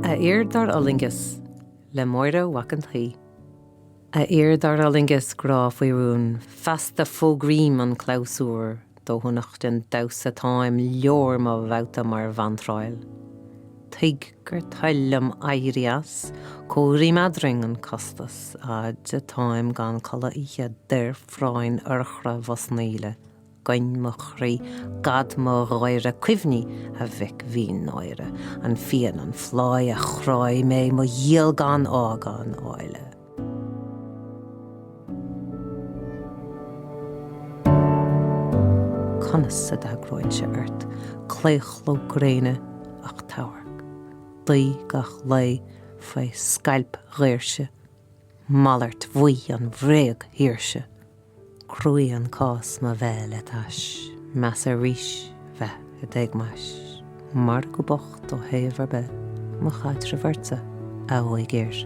A iardar Fhulaingeas le Máire Mhac. A iardar Fhulaingeas grá faoirún festa fógrím an clausúr do hunach den dausa táim leor má bhauta mar vantrail. Tuig gur tailim airias córí madring an costas a de táim gan colla ihe dir fráin urchra vasníle. Gain mo chrí gad mo roire cuimhní a bhic hín náire an fian an fly a chráid mé mo dhéal gan ágan áile. Conas sa daghráin se ort, cléichló gréine ach táhar. Dí gach lei fai scailp réirse, mallart bhuí an bhréag híirse. Cruí an cás ma bheith le tais, meas a ríis bheith a déagmas. Mar go bocht ó héamh ar beth, mo chaitre bhirte a bhfuil géir.